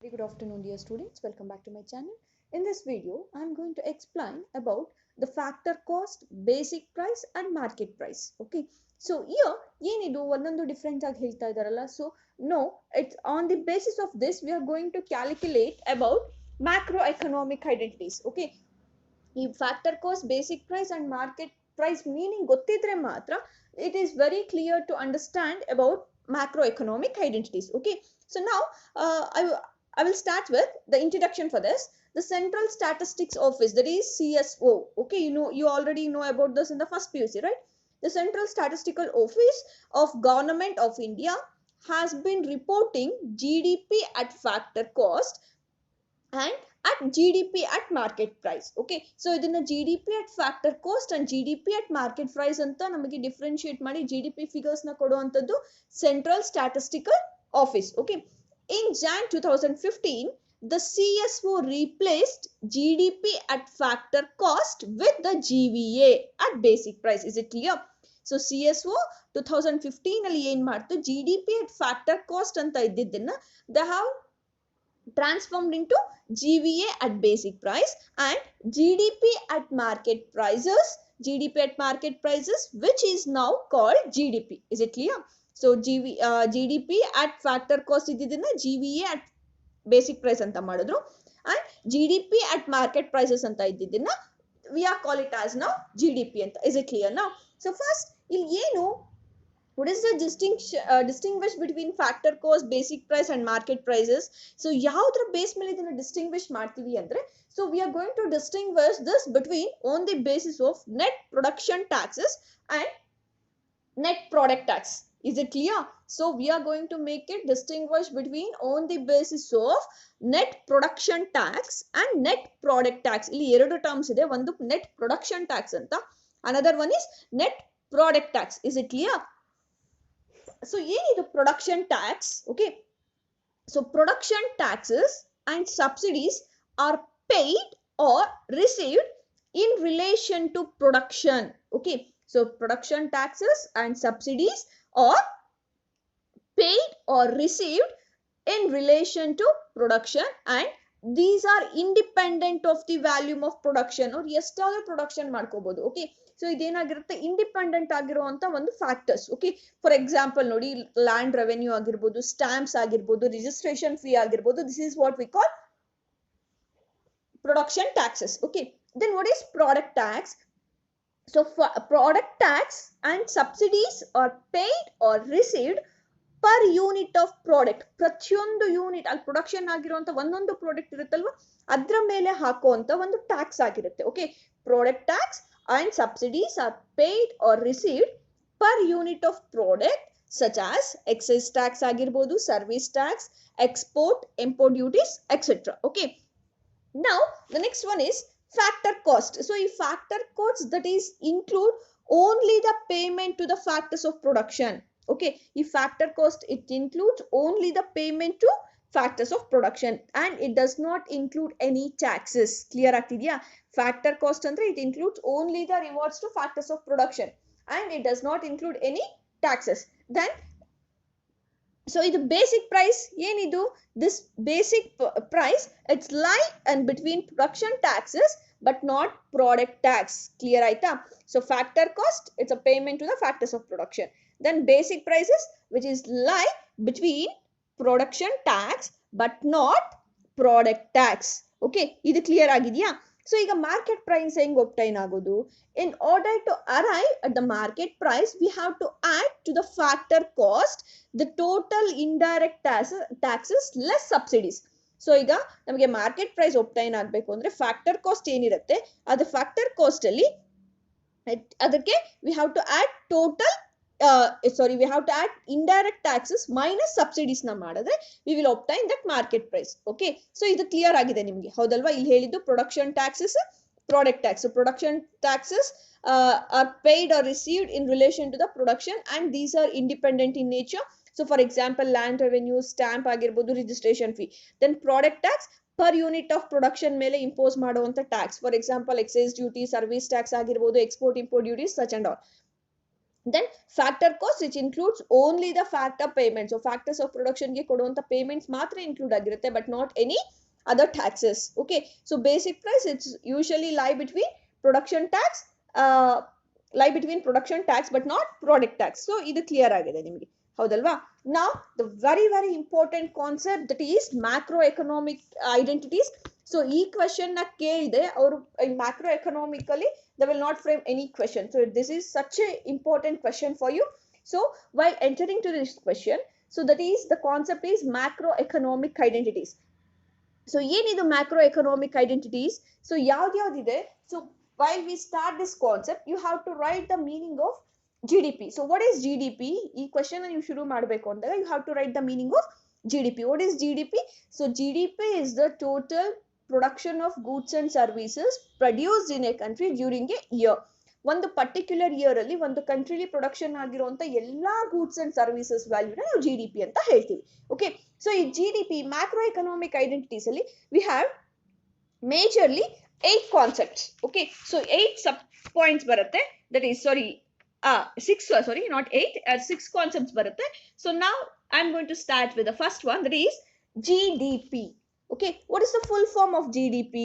Very good afternoon, dear students. Welcome back to my channel. In this video, I am going to explain about the factor cost, basic price and market price. Okay. So here, ಏನಿದು ಒಂದೊಂದು different ಆಗಿ ಹೇಳ್ತಾ ಇದಾರಲ್ಲ. So no, it's on the basis of this we are going to calculate about macroeconomic identities. Okay. ಈ factor cost, basic price and market price meaning ಗೊತ್ತಿದ್ರೆ ಮಾತ್ರ it is very clear to understand about macroeconomic identities. Okay. So now I will start with the introduction for this. The Central Statistics Office, that is CSO. Okay, you already know about this in the first PUC, right? The Central Statistical Office of Government of India has been reporting GDP at factor cost and at GDP at market price. Okay, so ಇದನ್ನ GDP at factor cost and GDP at market price ಅಂತ ನಮಗೆ differentiate ಮಾಡಿ GDP figures ನ ಕೊಡುವಂತದ್ದು Central Statistical Office. Okay, in Jan 2015, the CSO replaced GDP at factor cost with the GVA at basic price. Is it clear? So CSO 2015 ಅಲ್ಲಿ ಏನ್ ಮಾಡ್ತು, GDP at factor cost ಅಂತ ಇದ್ದಿದ್ದನ್ನ they have transformed into GVA at basic price and GDP at market prices, which is now called GDP. Is it clear? So GDP at factor cost ಇದ್ದಿದ್ದನ್ನ GVA at basic price ಅಂತ ಮಾಡಿದ್ರು and GDP at market prices ಅಂತ ಇದ್ದಿದ್ದನ್ನ we are call it as now GDP ಅಂತ. Is it clear now? So first ಇಲ್ಲಿ ಏನು, what is the distinguish between factor cost, basic price and market prices? So ಯಾವ್ದ್ರ base ಮೇಲೆ ಇದನ್ನ distinguish ಮಾಡ್ತೀವಿ ಅಂದ್ರೆ, so we are going to distinguish this between on the basis of net production taxes and net product tax. Is it clear? So we are going to make it distinguish between on the basis of net production tax and net product tax. ಇಲ್ಲಿ ಎರಡು terms ಇದೆ, ಒಂದು net production tax ಅಂತ, another one is net product tax. Is it clear? So ಏನಿದು production tax? Okay, so production taxes and subsidies are paid or received in relation to production. Okay, so production taxes and subsidies are paid or received in relation to production and these are independent of the volume of production. or ಎಷ್ಟಾದ್ರೂ production ಮಾಡ್ಕೋಬಹುದು. Okay, so ಇದೇನಾಗಿರುತ್ತೆ, independent ಆಗಿರುವಂತ ಒಂದು factors. Okay, for example ನೋಡಿ, land revenue ಆಗಿರ್ಬೋದು, stamps ಆಗಿರ್ಬೋದು, registration fee ಆಗಿರ್ಬೋದು, this is what we call production taxes. Okay, then what is product tax? So product tax and subsidies are paid or received per unit of product. ಪ್ರತಿಯೊಂದು unit ಅಲ್ಲಿ production ಆಗಿರುವಂತ ಒಂದೊಂದು product ಇರುತ್ತಲ್ವಾ, ಅದ್ರ ಮೇಲೆ ಹಾಕುವಂತ ಒಂದು ಟ್ಯಾಕ್ಸ್ ಆಗಿರುತ್ತೆ. Okay, product tax and subsidies are paid or received per unit of product such as excise tax ಆಗಿರ್ಬೋದು, service tax, export, import duties, etc. Okay, now the next one is factor cost. So ಈ factor cost that is include only the payment to the factors of production. Okay, ಈ factor cost it includes only the payment to factors of production and it does not include any taxes. Clear ಆಗ್ತಿದೆಯಾ? Factor cost ಅಂದ್ರೆ it includes only the rewards to factors of production and it does not include any taxes. Then so ಇದು basic price ಏನಿದು, this basic price it's lie and between production taxes but not product tax. Clear ಆಯ್ತಾ? So factor cost it's a payment to the factors of production. Then basic prices which is lie between production tax but not product tax. Okay, ಇದು clear ಆಗಿದೆಯಾ? So ಈಗ market price ಹೆಂಗ್ obtain ಆಗೋದು? In order to arrive at the market price we have to add to the factor cost the total indirect taxes less subsidies. So ಈಗ ನಮಗೆ market price obtain ಆಗಬೇಕು ಅಂದ್ರೆ factor cost ಏನಿರುತ್ತೆ ಅದು factor cost ಅಲ್ಲಿ ಅದಕ್ಕೆ we have to add we have to add indirect taxes minus subsidies ನ ಮಾಡಿದ್ರೆ we will obtain that market price. Okay, so ಇದು ಕ್ಲಿಯರ್ ಆಗಿದೆ ನಿಮಗೆ, ಹೌದಲ್ವಾ? ಇಲ್ಲಿ ಹೇಳಿದ್ದು production taxes, product tax. Production taxes are paid or received in relation to the production and these are independent in nature. So for example land revenue, stamp ಆಗಿರ್ಬೋದು, registration fee. Then product tax per unit of production ಮೇಲೆ impose ಮಾಡುವಂತ tax. For example excise duty, service tax ಆಗಿರ್ಬೋದು, export import duties such and all. Then factor cost, which includes only the factor payments. So factors of production ge koduvanta payments matra include agirutte, but not any other taxes. Okay, so basic price, it's usually uh, lie between production tax but not product tax. So idu clear agide nimage, haudalva? Now the very very important concept, that is macroeconomic identities. So ee question na kelide avaru macroeconomically they will not frame any question. So this is such a important question for you. So while entering to this question, so that is the concept is macroeconomic identities. So ಏನಿದು macroeconomic identities? So ಯಾವ್ದ್ಯಾವ್ದಿದೆ? So while we start this concept, you have to write the meaning of GDP. So what is GDP? ಈ question ನೀವು ಶುರು ಮಾಡಬೇಕು ಅಂದಾಗ you have to write the meaning of GDP. What is GDP? So GDP is the total production of goods and services produced in a country during a year. ಒಂದು particular year ಅಲ್ಲಿ ಒಂದು ಕಂಟ್ರಿಲಿ production ಆಗಿರುವಂತ ಎಲ್ಲಾ goods and services ವ್ಯಾಲ್ಯೂನ ನಾವು GDP ಅಂತ ಹೇಳ್ತೀವಿ. Okay, so ಈ GDP macro economic identities ಅಲ್ಲಿ we have majorly 8 concepts. Okay, so 8 sub points ಬರುತ್ತೆ. ದಟ್ ಈಸ್ not 8, 6 concepts ಬರುತ್ತೆ. So now I'm going to start with the first one, that is GDP. Okay, what is the full form of GDP?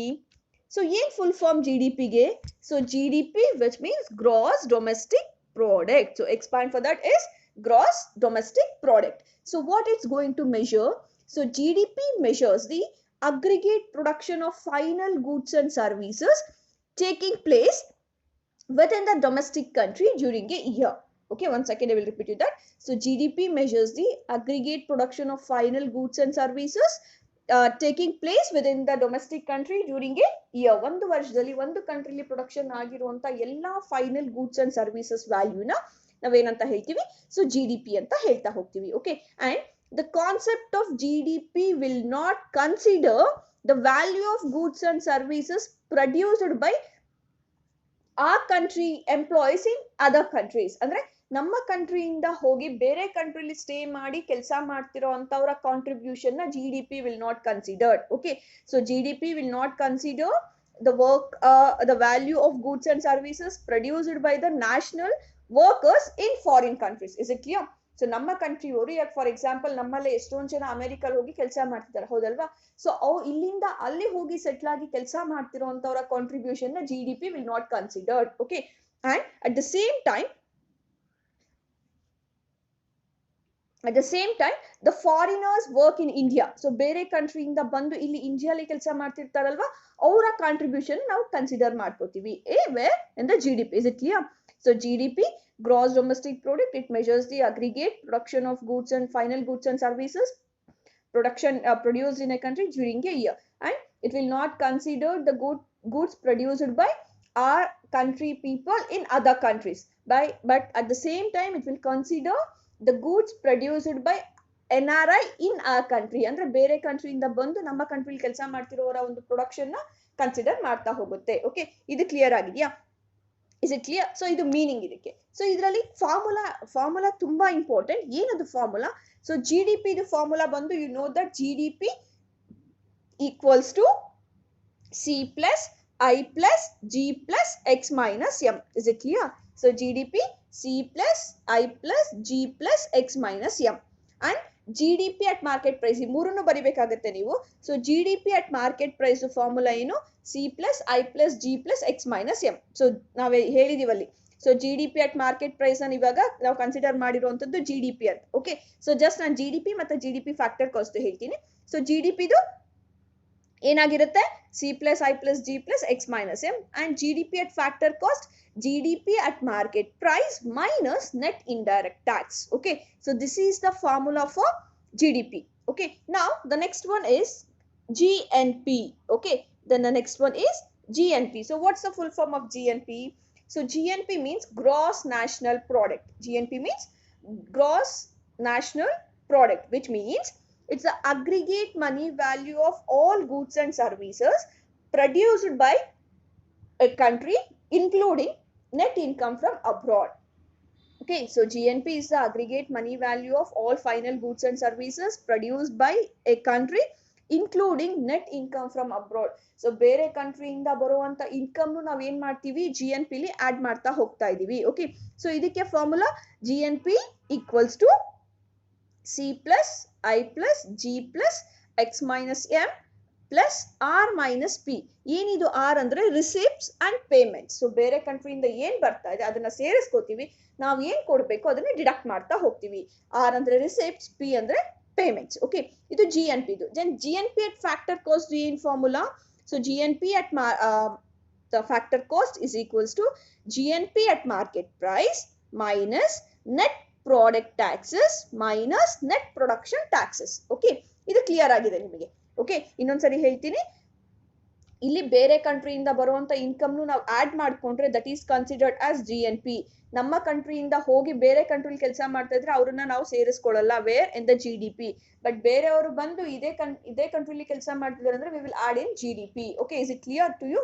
So yen full form GDP ge? So GDP, which means gross domestic product. So expand for that is gross domestic product. So what it's going to measure? So GDP measures the aggregate production of final goods and services taking place within the domestic country during a year. Okay, one second, I will repeat you that. So GDP measures the aggregate production of final goods and services taking place within the domestic country during a year. ಒಂದು ವರ್ಷದಲ್ಲಿ ಒಂದು ಕಂಟ್ರಿಲಿ production ಆಗಿರುವಂತ ಎಲ್ಲಾ final goods and services ವ್ಯಾಲ್ಯೂನ ನಾವೇನಂತ ಹೇಳ್ತೀವಿ? So GDP ಅಂತ ಹೇಳ್ತಾ ಹೋಗ್ತೀವಿ. Okay, and the concept of GDP will not consider the value of goods and services produced by our country employees in other countries. ಅಂದ್ರೆ ನಮ್ಮ ಕಂಟ್ರಿಯಿಂದ ಹೋಗಿ ಬೇರೆ ಕಂಟ್ರಿಲಿ ಸ್ಟೇ ಮಾಡಿ ಕೆಲಸ ಮಾಡ್ತಿರೋ ಅಂತವರ ಕಾಂಟ್ರಿಬ್ಯೂಷನ್ ನ GDP will not consider. Okay, so GDP will not consider the work, the value of goods and services produced by the national workers in foreign countries. Is it clear? So ನಮ್ಮ country ಅವರು, ಯಾಕೆ for example ನಮ್ಮಲ್ಲೇ ಎಷ್ಟೊಂದು ಜನ ಅಮೆರಿಕಲ್ ಹೋಗಿ ಕೆಲಸ ಮಾಡ್ತಿದ್ದಾರೆ, ಹೌದಲ್ವಾ? ಸೊ ಅವು ಇಲ್ಲಿಂದ ಅಲ್ಲಿ ಹೋಗಿ ಸೆಟ್ಲ್ ಆಗಿ ಕೆಲಸ ಮಾಡ್ತಿರೋಂಥವ್ರ ಕಾಂಟ್ರಿಬ್ಯೂಷನ್ ನ GDP will not consider. Okay, and at the same time the foreigners work in India. So ಬೇರೆ ಕಂಟ್ರಿಯಿಂದ ಬಂದು ಇಲ್ಲಿ ಇಂಡಿಯಾಲಿ ಕೆಲಸ ಮಾಡ್ತಿರ್ತಾರಲ್ವಾ, ಅವರ ಕಾಂಟ್ರಿಬ್ಯೂಷನ್ ನಾವು ಕನ್ಸಿಡರ್ ಮಾಡ್ಕೋತೀವಿ where in the GDP. Is it clear? So GDP, gross domestic product, it measures the aggregate production of goods and final goods and services production produced in a country during a year, and it will not consider the goods produced by our country people in other countries. But at the same time it will consider the goods produced by NRI in our country. ಅಂದ್ರೆ ಬೇರೆ ಕಂಟ್ರಿಯಿಂದ ಬಂದು ನಮ್ಮ ಕಂಟ್ರಿಲಿ ಕೆಲಸ ಮಾಡ್ತಿರೋರ ಒಂದು production ನ consider ಮಾಡ್ತಾ ಹೋಗುತ್ತೆ. Okay, ಇದು ಕ್ಲಿಯರ್ ಆಗಿದೆಯಾ? Is it clear? ಸೊ ಇದು ಮೀನಿಂಗ್ ಇದಕ್ಕೆ. ಸೊ ಇದರಲ್ಲಿ ಫಾರ್ಮುಲಾ ತುಂಬಾ ಇಂಪಾರ್ಟೆಂಟ್. ಏನದು ಫಾರ್ಮುಲಾ? ಸೊ GDP ಇದು ಫಾರ್ಮುಲಾ ಬಂದು, you know that GDP equals to C plus I plus G plus X minus M. Is it clear? So GDP C plus I plus G plus X minus M. And GDP at market price, ಈ ಮೂರನ್ನು ಬರಿಬೇಕಾಗುತ್ತೆ ನೀವು. So GDP at market price formula ಏನು? C plus I plus G plus X minus M. So ನಾವೇ ಹೇಳಿದೀವಲ್ಲಿ. So GDP at market price ಅನ್ನು ಇವಾಗ ನಾವು consider ಮಾಡಿರುವಂತದ್ದು GDP ಅಂತ. ಓಕೆ, ಸೊ ಜಸ್ಟ್ ನಾನು GDP ಮತ್ತೆ GDP ಫ್ಯಾಕ್ಟರ್ ಕಾಸ್ಟ್ ಹೇಳ್ತೀನಿ. ಸೊ GDP ದು ಏನಾಗಿರುತ್ತೆ? C plus I plus G plus X minus M. And GDP at factor cost, GDP at market price minus net indirect tax. Okay, so this is the formula for GDP. Okay, now the next one is GNP. Okay, then the next one is GNP. So what's the full form of GNP? So GNP means gross national product. GNP means gross national product, which means it's the aggregate money value of all goods and services produced by a country, including net income from abroad. Okay, so GNP is the aggregate money value of all final goods and services produced by a country, including net income from abroad. So ಬೇರೆ ಕಂಟ್ರಿಯಿಂದ ಬರುವಂತ income ನಾವ್ ಏನ್ ಮಾಡ್ತೀವಿ GNP ಲಿ add ಮಾಡ್ತಾ ಹೋಗ್ತಾ ಇದೀವಿ. Okay, so ಇದಕ್ಕೆ formula GNP equals to C plus I plus G plus X minus M plus R minus P. ಏನಿದು R ಅಂದ್ರೆ ರಿಸಿಪ್ಟ್ಸ್ ಅಂಡ್ ಪೇಮೆಂಟ್ಸ್. ಸೊ ಬೇರೆ ಕಂಟ್ರಿಯಿಂದ ಏನ್ ಬರ್ತಾ ಇದೆ ಅದನ್ನ ಸೇರಿಸ್ಕೋತೀವಿ, ನಾವ್ ಏನ್ ಕೊಡ್ಬೇಕು ಅದನ್ನ ಡಿಡಕ್ಟ್ ಮಾಡ್ತಾ ಹೋಗ್ತೀವಿ. R ಅಂದ್ರೆ ರಿಸಿಪ್ಟ್ಸ್, P ಅಂದ್ರೆ payments. Okay, ಇದು GNP. Then GNP at factor cost in formula. So GNP at the factor cost is equals to GNP at market price minus net product taxes minus net production taxes. Okay, ಇದು clear ಆಗಿದೆ ನಿಮಗೆ. Okay, ಇನ್ನೊಂದ್ಸರಿ ಹೇಳ್ತೀನಿ. ಇಲ್ಲಿ ಬೇರೆ ಕಂಟ್ರಿಯಿಂದ ಬರುವಂತ income ನಾವು add ಮಾಡ್ಕೊಂಡ್ರೆ that is considered as GNP. ನಮ್ಮ ಕಂಟ್ರಿಯಿಂದ ಹೋಗಿ ಬೇರೆ ಕಂಟ್ರಿ ಕೆಲಸ ಮಾಡ್ತಾ ಇದ್ರೆ ಅವ್ರನ್ನ ನಾವು ಸೇರಿಸ್ಕೊಳ್ಳಲ್ಲ where in the GDP. But ಬೇರೆಯವರು ಬಂದು ಇದೇ ಕಂಟ್ರಿಲಿ ಕೆಲಸ ಮಾಡ್ತಿದ್ದಾರೆ ಅಂದ್ರೆ we will add in GDP. Okay, is it clear to you?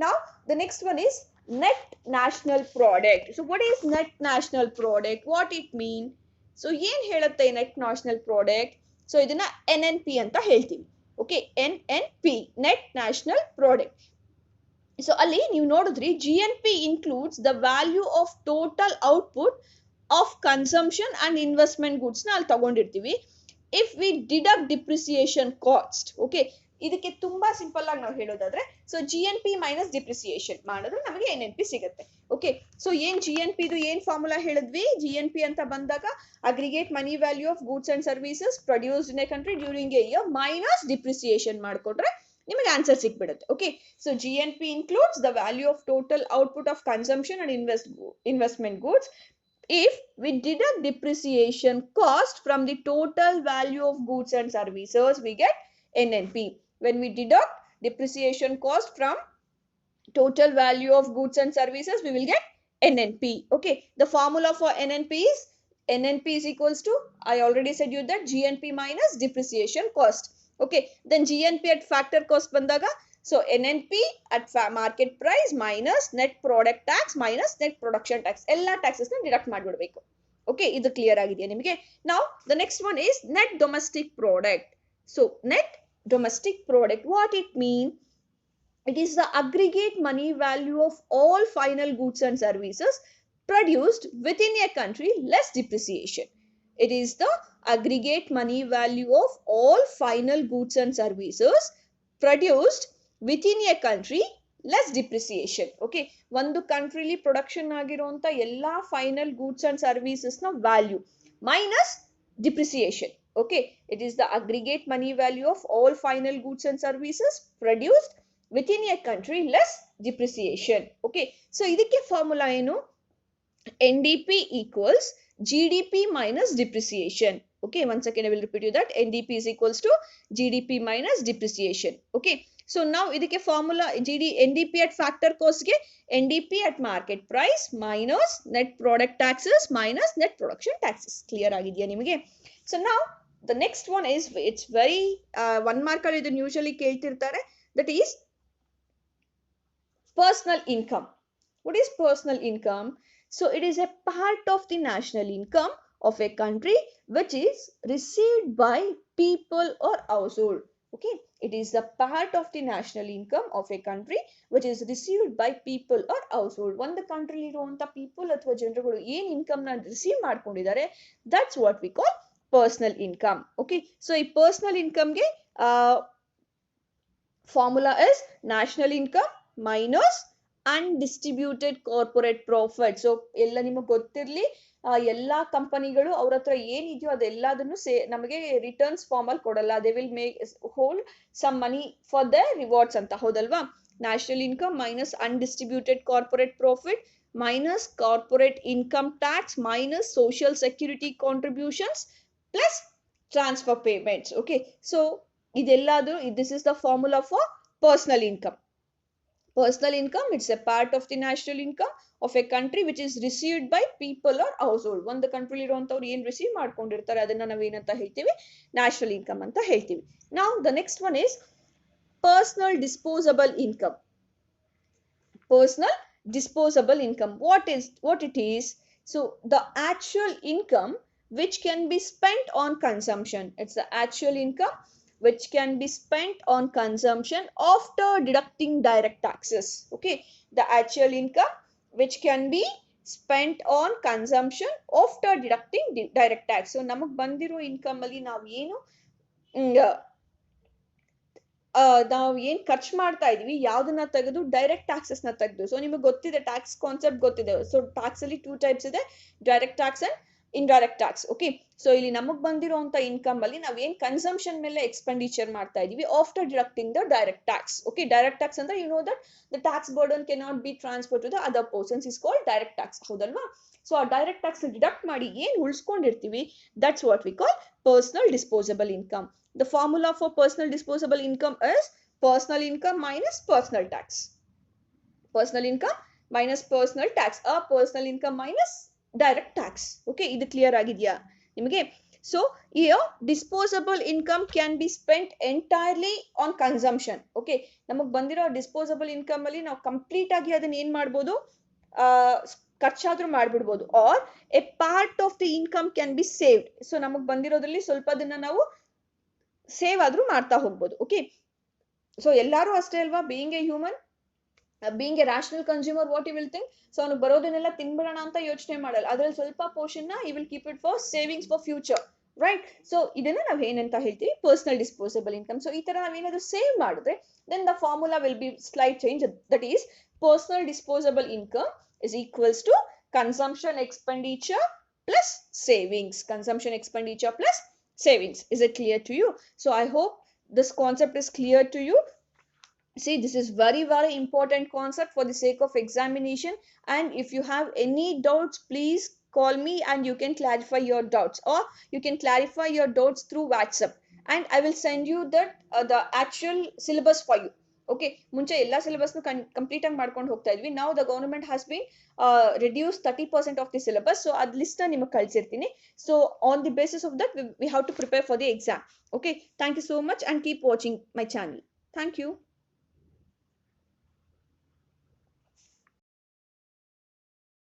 Now the next one is net national product. So what is net national product? What it mean? So ಏನ್ ಹೇಳುತ್ತೆ net national product? So ಇದನ್ನ NNP ಅಂತ ಹೇಳ್ತೀವಿ. Okay, NNP net national product. So ಅಲ್ಲಿ ನೀವು ನೋಡಿದ್ರಿ GNP includes the value of total output of consumption and investment goods ನ ಅಲ್ಲಿ ತಗೊಂಡಿರ್ತೀವಿ. If we deduct depreciation cost, okay, ಇದಕ್ಕೆ ತುಂಬಾ ಸಿಂಪಲ್ ಆಗಿ ನಾವು ಹೇಳೋದಾದ್ರೆ ಸೊ GNP ಮೈನಸ್ ಡಿಪ್ರಿಸಿಯೇಷನ್ ಮಾಡಿದ್ರೆ ನಮಗೆ NNP ಸಿಗುತ್ತೆ. ಓಕೆ, ಸೊ ಏನ್ GNP ಇದು ಏನ್ ಫಾರ್ಮುಲಾ ಹೇಳಿದ್ವಿ? GNP ಅಂತ ಬಂದಾಗ aggregate money value of goods and services produced in a country during a year minus depreciation ಮಾಡ್ಕೊಟ್ರೆ ನಿಮಗೆ ಆನ್ಸರ್ ಸಿಕ್ಬಿಡುತ್ತೆ. Okay, so GNP includes the value of total output of consumption and investment goods. If we deduct depreciation cost from the total value of goods and services, we get NNP. When we deduct depreciation cost from total value of goods and services, we will get NNP. Okay, the formula for NNP is equals to, I already said you that GNP minus depreciation cost. Okay, then GNP at factor cost bandaga, so NNP at market price minus net product tax minus net production tax. Ella taxes na deduct madbiಡಬೇಕು. Okay, ಇದು clear ಆಗಿದೆಯಾ ನಿಮಗೆ? Now the next one is net domestic product. So net domestic product, what it mean? It is the aggregate money value of all final goods and services produced within a country less depreciation. It is the aggregate money value of all final goods and services produced within a country less depreciation. Okay, ಒಂದು ಕಂಟ್ರಿಲಿ production ಆಗಿರುವಂತ ಎಲ್ಲಾ final goods and services ನ value minus depreciation. Okay, it is the aggregate money value of all final goods and services produced within a country less depreciation. Okay, so ಇದಕ್ಕೆ formula ಏನು? NDP equals GDP minus depreciation. Okay, once again I will repeat you that NDP is equals to GDP minus depreciation. Okay, so now ಇದಕ್ಕೆ formula NDP at factor cost ಗೆ NDP at market price minus net product taxes minus net production taxes. Clear ಆಗಿದೆಯಾ ನಿಮಗೆ? So now the next one is, it's very 1 mark ಅಲ್ಲಿ ಇದನ್ನು usually ಕೇಳ್ತಿರ್ತಾರೆ, that is personal income. What is personal income? So it is a part of the national income of a country which is received by people or household. Okay, it is the part of the national income of a country which is received by people or household. ಒಂದು country ಇರುವಂತ people ಅಥವಾ ಜನರುಗಳು ಏನ್ income ನ receive ಮಾಡ್ಕೊಂಡಿದ್ದಾರೆ, that's what we call personal income. Okay, so ಈ personal income ಗೆ formula is national income minus undistributed corporate profit. So ಎಲ್ಲ ನಿಮಗೆ ಗೊತ್ತಿರಲಿ, ಎಲ್ಲಾ ಕಂಪನಿಗಳು ಅವ್ರ ಹತ್ರ ಏನಿದೆಯೋ ಅದೆಲ್ಲದನ್ನು ನಮಗೆ ರಿಟರ್ನ್ಸ್ ಫಾರ್ಮ್ ಅಲ್ಲಿ ಕೊಡಲ್ಲ. They will make hold some money for the rewards ಅಂತ, ಹೌದಲ್ವಾ? National income minus undistributed corporate profit minus corporate income tax minus social security contributions plus transfer payments. Okay, so ಇದೆಲ್ಲದು, this is the formula for personal income. Personal income, it's a part of the national income of a country which is received by people or household. ಒಂದು ಕಂಟ್ರಿಲಿ ಇರುವಂತವ್ರು ಏನ್ receive ಮಾಡ್ಕೊಂಡಿರ್ತಾರೆ ಅದನ್ನ ನಾವೇನಂತ ಹೇಳ್ತೀವಿ? National income ಅಂತ ಹೇಳ್ತೀವಿ. Now the next one is personal disposable income. Personal disposable income, what it is? So the actual income which can be spent on consumption. It's the actual income which can be spent on consumption after deducting direct taxes. Okay, the actual income which can be spent on consumption after deducting direct tax. So ನಮಗ್ ಬಂದಿರೋ income ಅಲ್ಲಿ ನಾವು ಏನು ನಾವು ಏನ್ ಖರ್ಚು ಮಾಡ್ತಾ ಇದೀವಿ ಯಾವ್ದನ್ನ ತೆಗೆದು ಡೈರೆಕ್ಟ್ ಟ್ಯಾಕ್ಸಸ್ ನ ತೆಗೆದು. ಸೊ ನಿಮಗೆ ಗೊತ್ತಿದೆ, ಟ್ಯಾಕ್ಸ್ ಕಾನ್ಸೆಪ್ಟ್ ಗೊತ್ತಿದೆ. ಸೊ ಟ್ಯಾಕ್ಸ್ ಅಲ್ಲಿ 2 ಟೈಪ್ಸ್ ಇದೆ, direct tax and indirect tax. Okay, so ಇಲ್ಲಿ ನಮಗ್ ಬಂದಿರುವಂತ ಇನ್ಕಮ್ ಅಲ್ಲಿ ನಾವ್ ಏನ್ ಕನ್ಸಂಪ್ಷನ್ ಮೇಲೆ ಎಕ್ಸ್ಪೆಂಡಿಚರ್ ಮಾಡ್ತಾ ಇದೀವಿ after deducting the direct tax. Okay, direct tax ಅಂದ್ರೆ you know that the tax burden can not be transfer to the other persons is called direct tax, ಹೌದಲ್ವಾ? ಸೊ ಆ ಡೈರೆಕ್ಟ್ ಟ್ಯಾಕ್ಸ್ ಡಿಡಕ್ಟ್ ಮಾಡಿ ಏನ್ ಉಳಿಸ್ಕೊಂಡಿರ್ತೀವಿ, that's what we call personal disposable income. The formula for personal disposable income is personal income minus personal tax. Personal income minus personal tax, or personal income minus direct tax. Okay, idu clear agidya nimage? So here disposable income can be spent entirely on consumption. Okay, namak bandiro disposable income alli ನಾವು complete ಆಗಿ ಅದನ್ನ ಏನ್ ಮಾಡಬಹುದು, ಖರ್ಚಾದ್ರೂ ಮಾಡ್ಬಿಡ್ಬೋದು, or a part of the income can be saved. So ನಮಗ್ ಬಂದಿರೋದ್ರಲ್ಲಿ ಸ್ವಲ್ಪ ಅದನ್ನ ನಾವು ಸೇವ್ ಆದ್ರೂ ಮಾಡ್ತಾ ಹೋಗ್ಬೋದು. ಓಕೆ, ಸೊ ಎಲ್ಲಾರು ಅಷ್ಟೇ ಅಲ್ವಾ, being a human, being a rational consumer, what you will think, so ಅವ್ನು ಬರೋದನ್ನೆಲ್ಲ ತಿನ್ಬಿಡೋಣ ಅಂತ ಯೋಚನೆ ಮಾಡಲ್ಲ. ಅದ್ರಲ್ಲಿ ಸ್ವಲ್ಪ ಪೋರ್ಷನ್ ನ ಈ will keep it for savings for future, right? So ಇದನ್ನ ನಾವ್ ಏನಂತ ಹೇಳ್ತೀವಿ, ಪರ್ಸನಲ್ ಡಿಸ್ಪೋಸಬಲ್ ಇನ್ಕಮ್. ಸೊ ಈ ತರ ನಾವೇನಾದ್ರೂ ಸೇವ್ ಮಾಡಿದ್ರೆ then the formula will be slight change. That is personal disposable income is equals to consumption expenditure plus savings. Consumption expenditure plus savings. Is it clear to you? So I hope this concept is clear to you. See, this is very, very important concept for the sake of examination. And if you have any doubts, please call me and you can clarify your doubts, or you can clarify your doubts through WhatsApp, and I will send you that the actual syllabus for you. Okay, ಮುಂಚೆ ಎಲ್ಲಾ syllabus complete ಆಗಿ ಮಾಡ್ಕೊಂಡು ಹೋಗ್ತಾ ಇದ್ವಿ. ನಾವು the government has been reduce 30% of the syllabus. So ಅದ್ list ನಿಮಗೆ ಕಳ್ಸಿರ್ತೀನಿ. So on the basis of that we have to prepare for the exam. Okay, thank you so much and keep watching my channel. Thank you.